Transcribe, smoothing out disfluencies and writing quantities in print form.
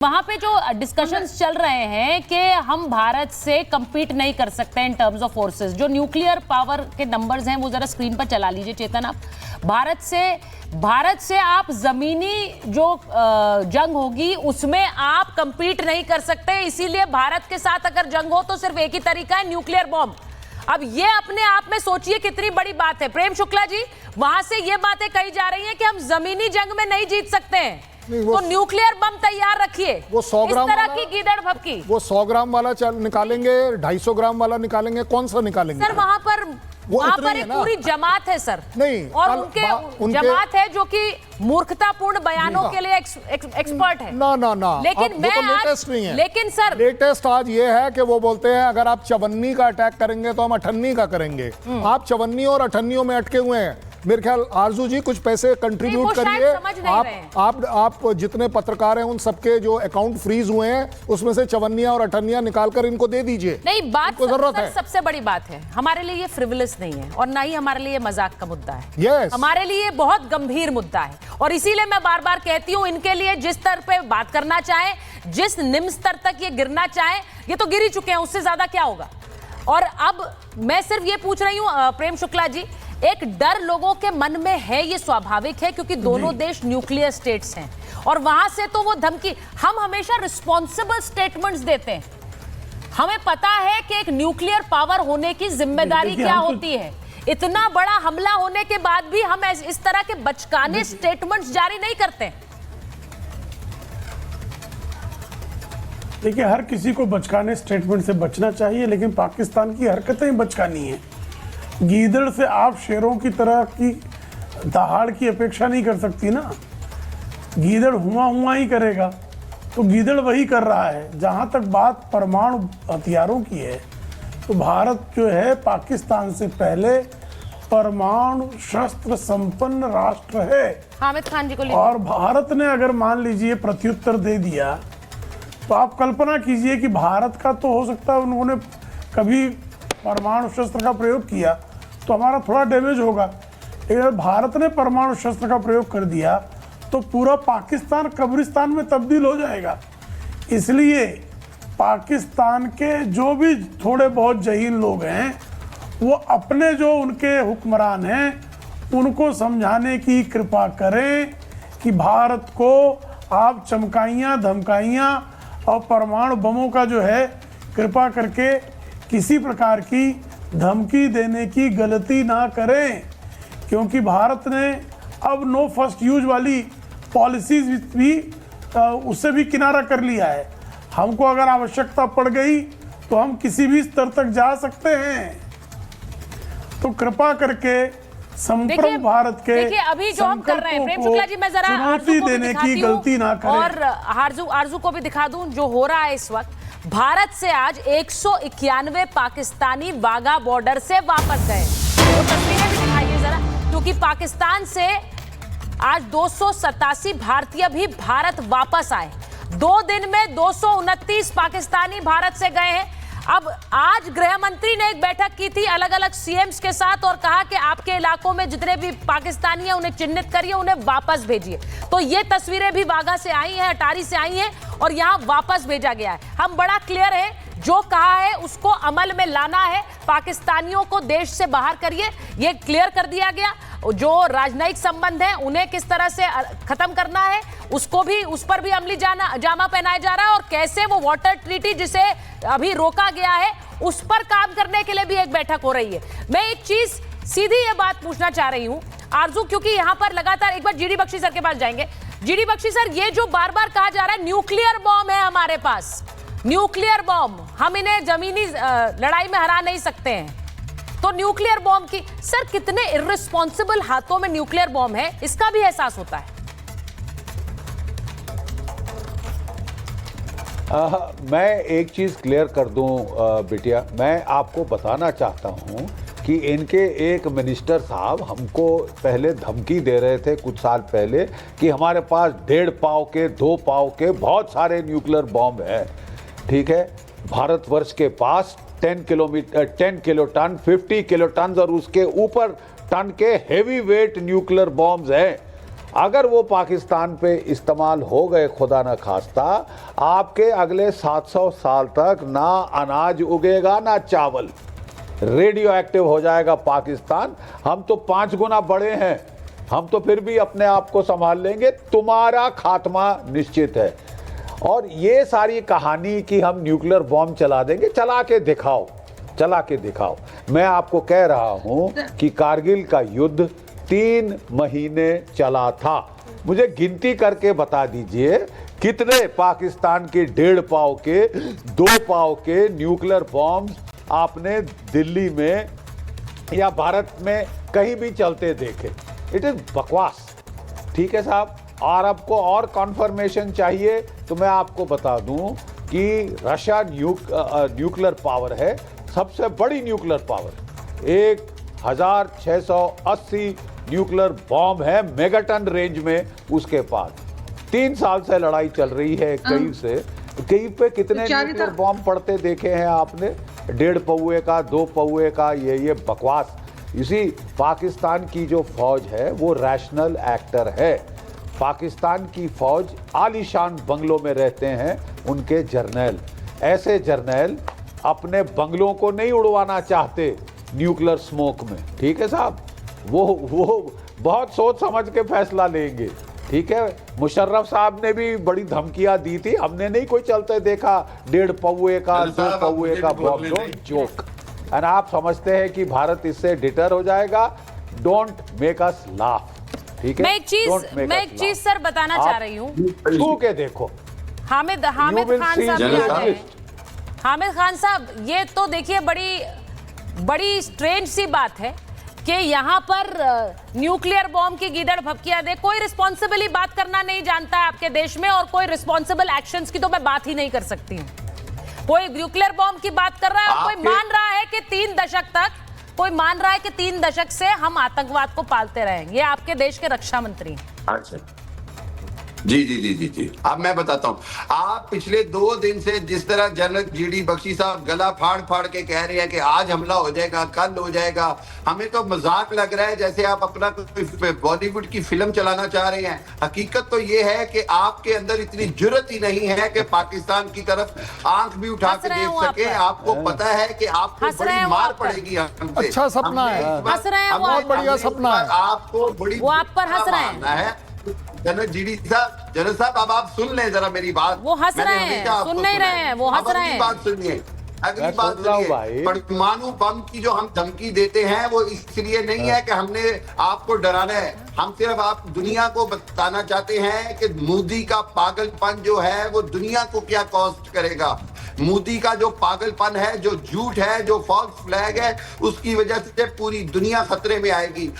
वहां पे जो डिस्कशंस चल रहे हैं कि हम भारत से compete नहीं कर सकते इन टर्म्स ऑफ फोर्सेस। जो न्यूक्लियर पावर के नंबर्स हैं वो जरा स्क्रीन पर चला लीजिए चेतन आप। भारत से आप जमीनी जो जंग होगी उसमें आप compete नहीं कर सकते, इसीलिए भारत के साथ अगर जंग हो तो सिर्फ एक ही तरीका है, न्यूक्लियर बॉम्ब। अब ये अपने आप में सोचिए कितनी बड़ी बात है। प्रेम शुक्ला जी, वहां से ये बातें कही जा रही हैं कि हम जमीनी जंग में नहीं जीत सकते हैं, तो न्यूक्लियर बम तैयार रखिए। वो 100 ग्राम इस तरह की गीदड़ भपकी। वो 100 ग्राम वाला निकालेंगे, 250 ग्राम वाला निकालेंगे, कौन सा निकालेंगे? सर वहां पर एक पूरी जमात है सर। नहीं, और उनके जमात है जो कि मूर्खतापूर्ण बयानों के लिए एक्सपर्ट है। ना लेकिन मैं तो लेटेस्ट नहीं है। लेकिन सर लेटेस्ट आज ये है कि वो बोलते हैं अगर आप चवन्नी का अटैक करेंगे तो हम अठन्नी का करेंगे। आप चवन्नी और अठन्नियों में अटके हुए हैं। मेरे ख्याल आरजू जी कुछ पैसे कंट्रीब्यूट करिए। आप जितने पत्रकार हैं उन सबके जो अकाउंट फ्रीज हुए हैं उसमें से चवन्नियां और अठन्नियां निकालकर इनको दे दीजिए। नहीं, बात जरूरत है। सबसे बड़ी बात है हमारे लिए ये फ्रिवलस नहीं है और ना ही हमारे लिए मजाक का मुद्दा है। yes. हमारे लिए बहुत गंभीर मुद्दा है और इसीलिए मैं बार बार कहती हूं इनके लिए जिस स्तर पे बात करना चाहे, जिस निम्न स्तर तक ये गिरना चाहे, ये तो गिर ही चुके हैं, उससे ज्यादा क्या होगा। और अब मैं सिर्फ ये पूछ रही हूं प्रेम शुक्ला जी, एक डर लोगों के मन में है, ये स्वाभाविक है क्योंकि दोनों देश न्यूक्लियर स्टेट्स हैं और वहां से तो वो धमकी, हम हमेशा रिस्पॉन्सिबल स्टेटमेंट्स देते हैं। हमें पता है कि एक न्यूक्लियर पावर होने की जिम्मेदारी क्या होती है। इतना बड़ा हमला होने के बाद भी हम इस तरह के बचकाने स्टेटमेंट्स जारी नहीं करते। देखिए, हर किसी को बचकाने स्टेटमेंट से बचना चाहिए, लेकिन पाकिस्तान की हरकतें बचकानी है। गीदड़ से आप शेरों की तरह की दहाड़ की अपेक्षा नहीं कर सकती ना। गीदड़ हुआ ही करेगा, तो गीदड़ वही कर रहा है। जहां तक बात परमाणु हथियारों की है तो भारत जो है पाकिस्तान से पहले परमाणु शस्त्र संपन्न राष्ट्र है। हामिद खान जी को और भारत ने अगर मान लीजिए प्रत्युत्तर दे दिया तो आप कल्पना कीजिए कि भारत का तो हो सकता है उन्होंने कभी परमाणु शस्त्र का प्रयोग किया तो हमारा थोड़ा डैमेज होगा, लेकिन अगर भारत ने परमाणु शस्त्र का प्रयोग कर दिया तो पूरा पाकिस्तान कब्रिस्तान में तब्दील हो जाएगा। इसलिए पाकिस्तान के जो भी थोड़े बहुत जहीन लोग हैं वो अपने जो उनके हुक्मरान हैं उनको समझाने की कृपा करें कि भारत को आप चमकाइयाँ धमकाइयाँ और परमाणु बमों का जो है कृपा करके किसी प्रकार की धमकी देने की गलती ना करें, क्योंकि भारत ने अब नो फर्स्ट यूज वाली पॉलिसीज भी उससे भी किनारा कर लिया है। हमको अगर आवश्यकता पड़ गई तो हम किसी भी स्तर तक जा सकते हैं। तो कृपा करके संप्रभु भारत के अभी जो हम कर रहे हैं, प्रेम शुक्ला जी मैं जरा चुनौती देने की गलती ना करें। और आरजू को भी दिखा दूं जो हो रहा है इस वक्त। भारत से आज 191 पाकिस्तानी वाघा बॉर्डर से वापस गए। तो तस्वीरें भी दिखाइए जरा, क्योंकि पाकिस्तान से आज 287 भारतीय भी भारत वापस आए। 2 दिन में 229 पाकिस्तानी भारत से गए हैं। अब आज गृह मंत्री ने एक बैठक की थी अलग अलग सीएम्स के साथ और कहा कि आपके इलाकों में जितने भी पाकिस्तानी हैं उन्हें चिन्हित करिए, उन्हें वापस भेजिए। तो ये तस्वीरें भी वाघा से आई हैं, अटारी से आई हैं और यहाँ वापस भेजा गया है। हम बड़ा क्लियर है, जो कहा है उसको अमल में लाना है। पाकिस्तानियों को देश से बाहर करिए, ये क्लियर कर दिया गया। जो राजनयिक संबंध है उन्हें किस तरह से खत्म करना है उसको भी, उस पर भी अमली जामा पहनाया जा रहा है और कैसे वो वाटर ट्रीटी जिसे अभी रोका गया है उस पर काम करने के लिए भी एक बैठक हो रही है। मैं एक चीज सीधी ये बात पूछना चाह रही हूं आरजू, क्योंकि यहां पर लगातार एक बार जीडी बख्शी सर के पास जाएंगे। जीडी बख्शी सर, ये जो बार बार कहा जा रहा है न्यूक्लियर बॉम्ब है हमारे पास, न्यूक्लियर बॉम्ब, हम इन्हें जमीनी लड़ाई में हरा नहीं सकते हैं, तो न्यूक्लियर बॉम्ब की सर कितने इर्रिस्पॉन्सिबल हाथों में न्यूक्लियर बॉम्ब है इसका भी एहसास होता है। मैं एक चीज़ क्लियर कर दूं बिटिया, मैं आपको बताना चाहता हूं कि इनके एक मिनिस्टर साहब हमको पहले धमकी दे रहे थे कुछ साल पहले कि हमारे पास 1.5 पाव के 2 पाव के बहुत सारे न्यूक्लियर बॉम्ब है। ठीक है, भारतवर्ष के पास 10 किलोटन 50 किलोटन और उसके ऊपर टन के हेवी वेट न्यूक्लियर बॉम्ब्स हैं अगर वो पाकिस्तान पे इस्तेमाल हो गए खुदा न खास्ता, आपके अगले 700 साल तक ना अनाज उगेगा ना चावल, रेडियो एक्टिव हो जाएगा पाकिस्तान। हम तो 5 गुना बड़े हैं, हम तो फिर भी अपने आप को संभाल लेंगे, तुम्हारा खात्मा निश्चित है। और ये सारी कहानी कि हम न्यूक्लियर बॉम्ब चला देंगे, चला के दिखाओ, चला के दिखाओ। मैं आपको कह रहा हूं कि कारगिल का युद्ध 3 महीने चला था। मुझे गिनती करके बता दीजिए कितने पाकिस्तान के 1.5 पाव के 2 पाव के न्यूक्लियर बॉम्ब आपने दिल्ली में या भारत में कहीं भी चलते देखे। इट इज बकवास, ठीक है साहब। और आपको और कॉन्फर्मेशन चाहिए तो मैं आपको बता दूं कि रशिया न्यूक्लियर पावर है, सबसे बड़ी न्यूक्लियर पावर। 1680 न्यूक्लियर बॉम्ब है मेगाटन रेंज में उसके पास। 3 साल से लड़ाई चल रही है कई से। कई पे कितने न्यूक्लियर बॉम्ब पड़ते देखे हैं आपने? 1.5 पौए का, 2 पौए का, ये बकवास। इसी पाकिस्तान की जो फौज है वो रैशनल एक्टर है। पाकिस्तान की फौज आलीशान बंगलों में रहते हैं उनके जर्नल। ऐसे जर्नल अपने बंगलों को नहीं उड़वाना चाहते न्यूक्लियर स्मोक में, ठीक है साहब। वो बहुत सोच समझ के फैसला लेंगे, ठीक है। मुशर्रफ साहब ने भी बड़ी धमकियां दी थी, हमने नहीं कोई चलते देखा 1.5 पौए का, 2 पौए का बॉम्ब। Don't joke. और आप समझते हैं कि भारत इससे डिटर हो जाएगा? डोंट मेक अस लाफ, ठीक है। मैं एक चीज सर बताना चाह रही हूँ। छू के देखो। हामिद खान साहब भी आ गए। हामिद खान साहब, ये तो देखिए बड़ी स्ट्रेंज सी बात है कि यहाँ पर न्यूक्लियर बॉम्ब की गीदड़ भपकिया दे, कोई रिस्पॉन्सिबली बात करना नहीं जानता है आपके देश में, और कोई रिस्पॉन्सिबल एक्शंस की तो मैं बात ही नहीं कर सकती हूँ। कोई न्यूक्लियर बॉम्ब की बात कर रहा है और कोई मान रहा है कि 3 दशक से हम आतंकवाद को पालते रहे। ये आपके देश के रक्षा मंत्री हैं। अच्छा, जी। अब मैं बताता हूँ, आप पिछले 2 दिन से जिस तरह जनरल जीडी बख्शी साहब गला फाड़ फाड़ के कह रहे हैं कि आज हमला हो जाएगा, कल हो जाएगा, हमें तो मजाक लग रहा है, जैसे आप अपना बॉलीवुड की फिल्म चलाना चाह रहे हैं। हकीकत तो ये है कि आपके अंदर इतनी जुर्रत ही नहीं है कि पाकिस्तान की तरफ आंख भी उठा के देख सके। आपको पता है कि आपको बड़ी मार पड़ेगी हमसे। अच्छा सपना है, हंस रहे हैं, बहुत बढ़िया सपना है। आपको बड़ी, वो आप पर हंस रहे हैं। जनरल साहब अब आप सुन लें जरा मेरी बात। वो हंस रहे हैं, सुन नहीं रहे हैं, वो हंस रहे हैं। बात सुनिए, अगली बात सुनिए। परमाणु बम की जो हम धमकी देते हैं वो इसलिए नहीं है कि हमने आपको डराना है, हम सिर्फ आप दुनिया को बताना चाहते हैं कि मोदी का पागलपन जो है वो दुनिया को क्या कॉस्ट करेगा। मोदी का जो पागलपन है, जो झूठ है, जो फॉल्स फ्लैग है, उसकी वजह से पूरी दुनिया खतरे में आएगी।